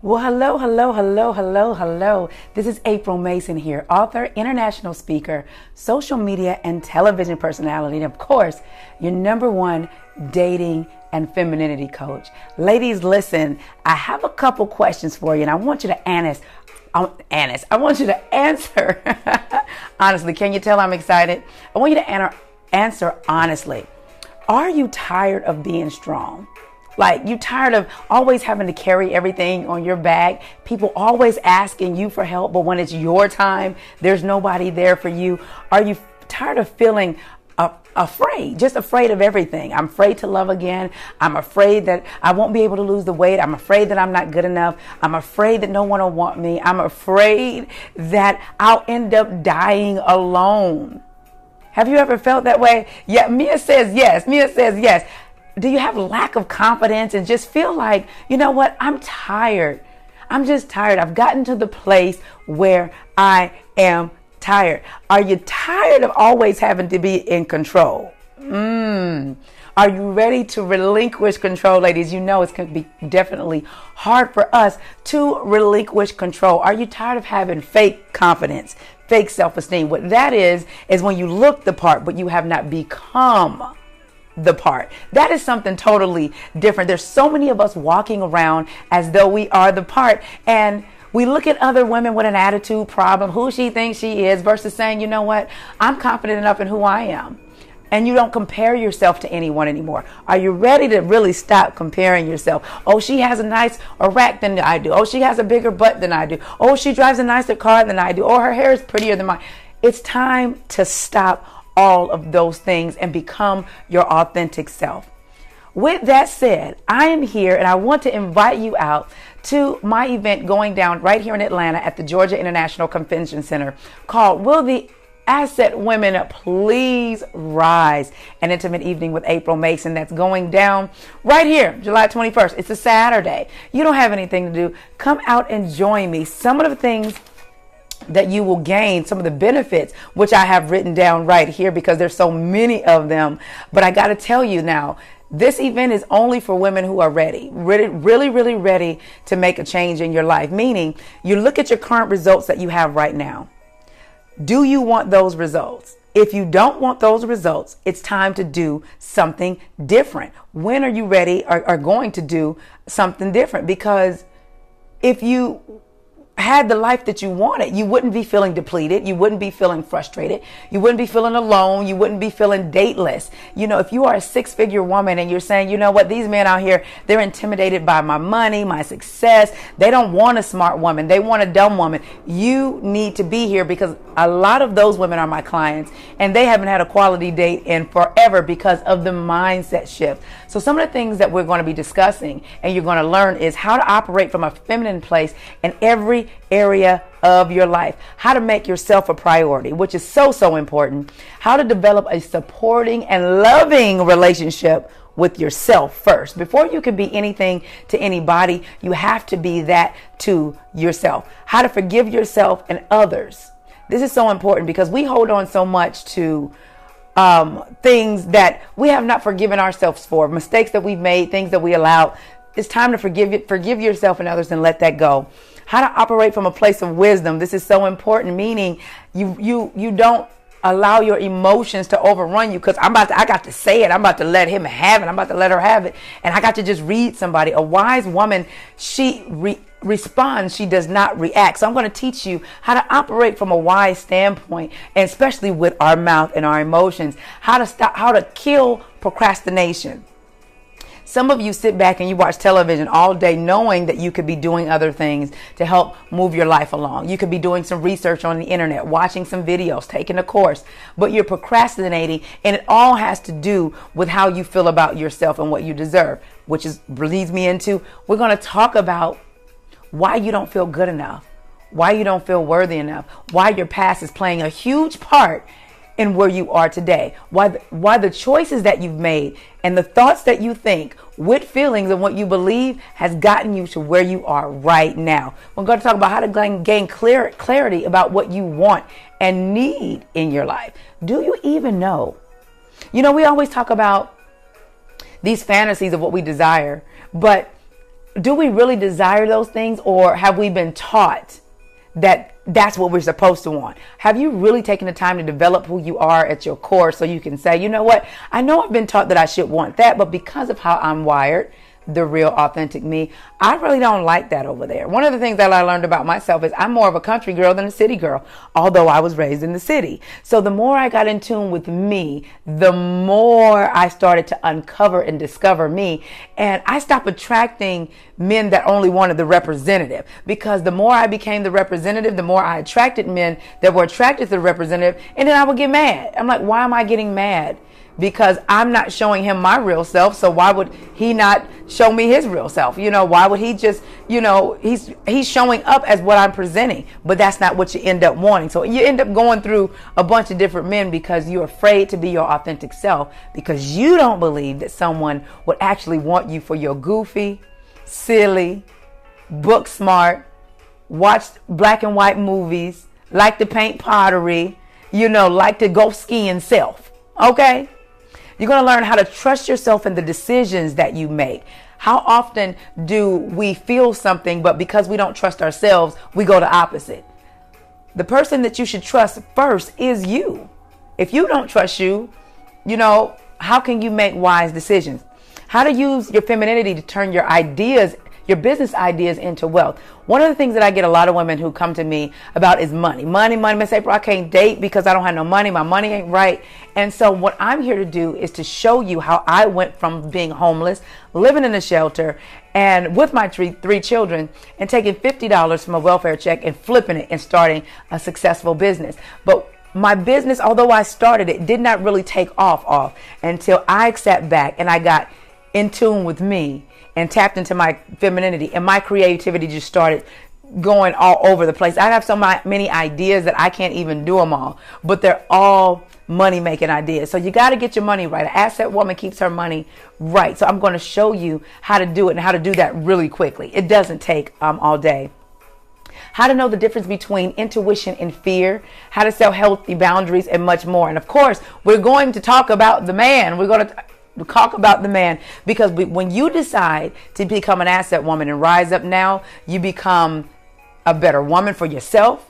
Well, hello, hello, hello, hello, hello. This is April Mason here, author, international speaker, social media and television personality, and of course, your number one dating and femininity coach. Ladies, listen, I have a couple questions for you, and I want you to I want you to answer. Honestly, can you tell I'm excited? I want you to answer honestly. Are you tired of being strong? Like, you tired of always having to carry everything on your back? People always asking you for help, but when it's your time, there's nobody there for you. Are you tired of feeling afraid, just afraid of everything? I'm afraid to love again. I'm afraid that I won't be able to lose the weight. I'm afraid that I'm not good enough. I'm afraid that no one will want me. I'm afraid that I'll end up dying alone. Have you ever felt that way? Yeah, Mia says yes. Mia says yes. Do you have lack of confidence and just feel like, you know what, I'm tired. I'm just tired. I've gotten to the place where I am tired. Are you tired of always having to be in control? Are you ready to relinquish control, ladies? You know it's going to be definitely hard for us to relinquish control. Are you tired of having fake confidence, fake self-esteem? What that is when you look the part, but you have not become the part. That is something totally different. There's so many of us walking around as though we are the part, and we look at other women with an attitude problem, who she thinks she is, versus saying, you know what, I'm confident enough in who I am. And you don't compare yourself to anyone anymore. Are you ready to really stop comparing yourself? Oh, she has a nicer rack than I do. Oh, she has a bigger butt than I do. Oh, she drives a nicer car than I do. Or her hair is prettier than mine. It's time to stop all of those things and become your authentic self. With that said, I am here and I want to invite you out to my event going down right here in Atlanta at the Georgia International Convention Center called Will the Asset Women Please Rise? An intimate evening with April Mason that's going down right here, July 21st. It's a Saturday. You don't have anything to do. Come out and join me. Some of the things that you will gain, some of the benefits, which I have written down right here because there's so many of them. But I got to tell you now, this event is only for women who are ready, really ready to make a change in your life. Meaning, you look at your current results that you have right now. Do you want those results? If you don't want those results, it's time to do something different. When are you ready or are going to do something different? Because if you had the life that you wanted, you wouldn't be feeling depleted. You wouldn't be feeling frustrated. You wouldn't be feeling alone. You wouldn't be feeling dateless. You know, if you are a six-figure woman and you're saying, you know what, these men out here, they're intimidated by my money, my success. They don't want a smart woman. They want a dumb woman. You need to be here because a lot of those women are my clients and they haven't had a quality date in forever because of the mindset shift. So some of the things that we're going to be discussing and you're going to learn is how to operate from a feminine place in every area of your life, how to make yourself a priority, which is so important, how to develop a supporting and loving relationship with yourself first. Before you can be anything to anybody, you have to be that to yourself. How to forgive yourself and others. This is so important because we hold on so much to things that we have not forgiven ourselves for, mistakes that we've made, things that we allowed. It's time to forgive yourself and others and let that go. How to operate from a place of wisdom. This is so important, meaning you don't allow your emotions to overrun you because I got to say it. I'm about to let him have it. I'm about to let her have it. And I got to just read somebody. A wise woman, she responds. She does not react. So I'm going to teach you how to operate from a wise standpoint, and especially with our mouth and our emotions, how to kill procrastination. Some of you sit back and you watch television all day knowing that you could be doing other things to help move your life along. You could be doing some research on the internet, watching some videos, taking a course, but you're procrastinating, and it all has to do with how you feel about yourself and what you deserve, which leads me into, we're going to talk about why you don't feel good enough, why you don't feel worthy enough, why your past is playing a huge part in where you are today, why the choices that you've made and the thoughts that you think with feelings and what you believe has gotten you to where you are right now. We're going to talk about how to gain clarity about what you want and need in your life. Do you even know? You know, we always talk about these fantasies of what we desire, but do we really desire those things, or have we been taught that that's what we're supposed to want? Have you really taken the time to develop who you are at your core so you can say, you know what, I know I've been taught that I should want that, but because of how I'm wired, the real authentic me, I really don't like that over there. One of the things that I learned about myself is I'm more of a country girl than a city girl, although I was raised in the city. So the more I got in tune with me, the more I started to uncover and discover me. And I stopped attracting men that only wanted the representative, because the more I became the representative, the more I attracted men that were attracted to the representative. And then I would get mad. I'm like, why am I getting mad? Because I'm not showing him my real self, so why would he not show me his real self? Why would he just, he's showing up as what I'm presenting, but that's not what you end up wanting. So you end up going through a bunch of different men because you're afraid to be your authentic self, because you don't believe that someone would actually want you for your goofy, silly, book smart, watch black and white movies, like to paint pottery, like to go skiing self. Okay? You're going to learn how to trust yourself in the decisions that you make. How often do we feel something, but because we don't trust ourselves, we go the opposite? The person that you should trust first is you. If you don't trust you, how can you make wise decisions? How to use your femininity to turn your ideas, your business ideas, into wealth. One of the things that I get a lot of women who come to me about is money. Miss April, I can't date because I don't have no money. My money ain't right. And so what I'm here to do is to show you how I went from being homeless, living in a shelter, and with my three children, and taking $50 from a welfare check and flipping it and starting a successful business. But my business, although I started it, did not really take off until I sat back and I got in tune with me and tapped into my femininity, and my creativity just started going all over the place. I have so many ideas that I can't even do them all, but they're all money making ideas. So you got to get your money right. An asset woman keeps her money right. So I'm going to show you how to do it and how to do that really quickly. It doesn't take all day. How to know the difference between intuition and fear, how to set healthy boundaries, and much more. And of course, we're going to talk about the man. We're going to talk about the man, because when you decide to become an asset woman and rise up now, you become a better woman for yourself.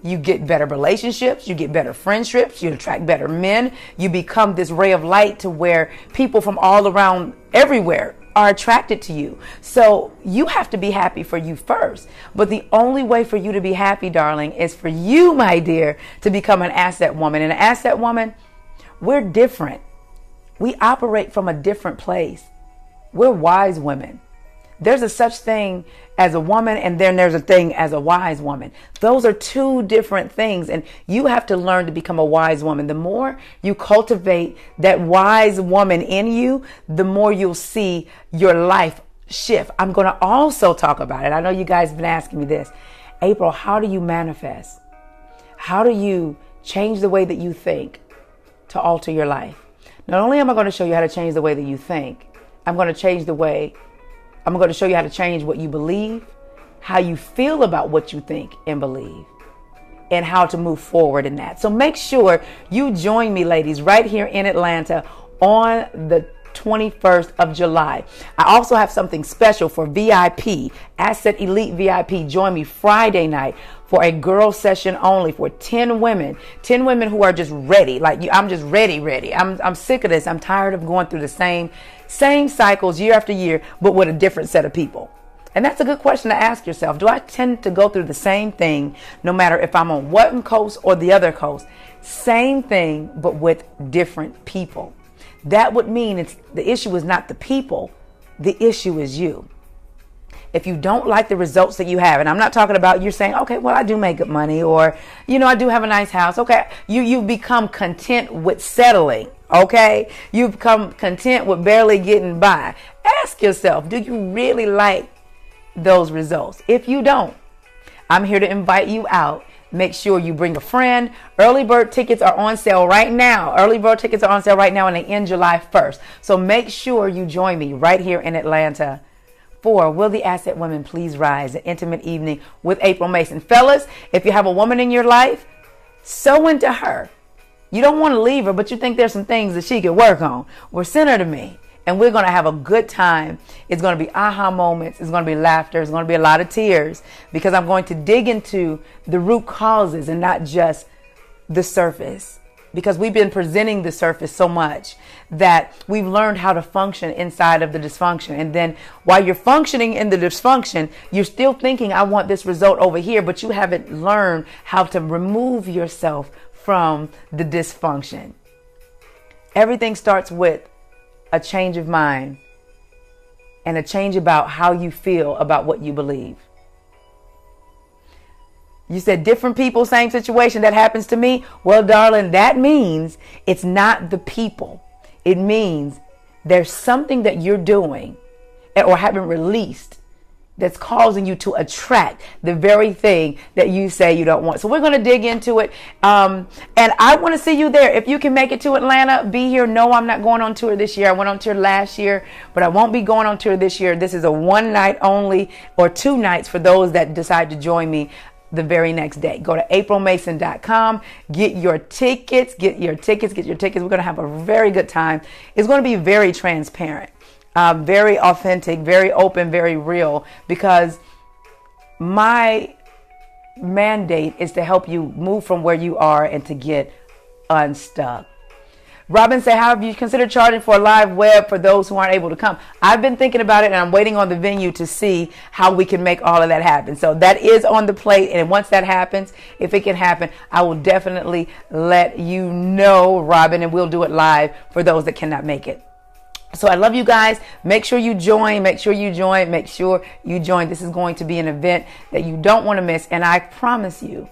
You get better relationships, you get better friendships, you attract better men. You become this ray of light to where people from all around everywhere are attracted to you. So you have to be happy for you first. But the only way for you to be happy, darling, is for you, my dear, to become an asset woman. And an asset woman, we're different. We operate from a different place. We're wise women. There's a such thing as a woman, and then there's a thing as a wise woman. Those are two different things, and you have to learn to become a wise woman. The more you cultivate that wise woman in you, the more you'll see your life shift. I'm going to also talk about it. I know you guys have been asking me this. April, how do you manifest? How do you change the way that you think to alter your life? Not only am I going to show you how to change the way that you think, I'm going to show you how to change what you believe, how you feel about what you think and believe, and how to move forward in that. So make sure you join me, ladies, right here in Atlanta on the 21st of July. I also have something special for VIP, Asset Elite VIP. Join me Friday night for a girl session only for 10 women who are just ready. Like I'm just ready. I'm sick of this. I'm tired of going through the same cycles year after year, but with a different set of people. And that's a good question to ask yourself. Do I tend to go through the same thing no matter if I'm on one coast or the other coast? Same thing, but with different people. That would mean the issue is not the people, the issue is you. If you don't like the results that you have, and I'm not talking about you're saying, okay, well, I do make good money, or, I do have a nice house. Okay. You become content with settling. Okay. You become content with barely getting by. Ask yourself, do you really like those results? If you don't, I'm here to invite you out. Make sure you bring a friend. Early bird tickets are on sale right now. And they end July 1st. So make sure you join me right here in Atlanta for Will the Asset Women Please Rise, an intimate evening with April Mason. Fellas, if you have a woman in your life, sow into her. You don't want to leave her, but you think there's some things that she could work on. Well, send her to me, And we're going to have a good time. It's going to be aha moments. It's going to be laughter. It's going to be a lot of tears, because I'm going to dig into the root causes and not just the surface. Because we've been presenting the surface so much that we've learned how to function inside of the dysfunction. And then while you're functioning in the dysfunction, you're still thinking, I want this result over here, but you haven't learned how to remove yourself from the dysfunction. Everything starts with a change of mind and a change about how you feel about what you believe. You said different people, same situation. That happens to me. Well, darling, that means it's not the people. It means there's something that you're doing or haven't released that's causing you to attract the very thing that you say you don't want. So we're going to dig into it. And I want to see you there. If you can make it to Atlanta, be here. No, I'm not going on tour this year. I went on tour last year, but I won't be going on tour this year. This is a one night only, or 2 nights for those that decide to join me the very next day. Go to aprilmason.com, get your tickets. We're going to have a very good time. It's going to be very transparent, very authentic, very open, very real, because my mandate is to help you move from where you are and to get unstuck. Robin said, how have you considered charging for a live web for those who aren't able to come? I've been thinking about it, and I'm waiting on the venue to see how we can make all of that happen. So that is on the plate. And once that happens, if it can happen, I will definitely let you know, Robin, and we'll do it live for those that cannot make it. So I love you guys. Make sure you join. This is going to be an event that you don't want to miss. And I promise you,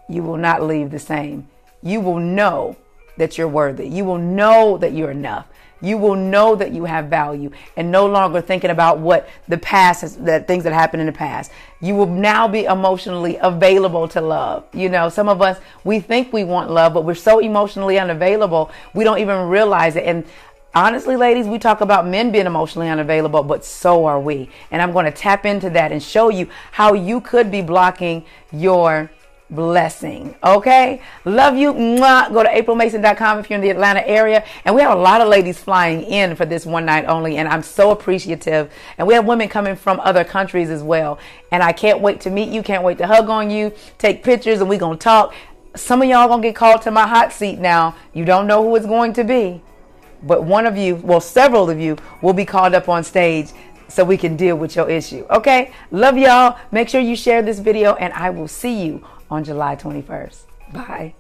you will not leave the same. You will know that you're worthy. You will know that you're enough. You will know that you have value, and no longer thinking about what the past is, that things that happened in the past. You will now be emotionally available to love. You know, some of us, we think we want love, but we're so emotionally unavailable, we don't even realize it. And honestly, ladies, we talk about men being emotionally unavailable, but so are we. And I'm going to tap into that and show you how you could be blocking your blessing. Okay, love you. Mwah. Go to aprilmason.com if you're in the Atlanta area. And we have a lot of ladies flying in for this one night only, and I'm so appreciative. And we have women coming from other countries as well, and I can't wait to meet you, can't wait to hug on you, take pictures, and we're gonna talk. Some of y'all gonna get called to my hot seat now. You don't know who it's going to be, but one of you, well, several of you will be called up on stage so we can deal with your issue. Okay, love y'all. Make sure you share this video, and I will see you on July 21st. Bye.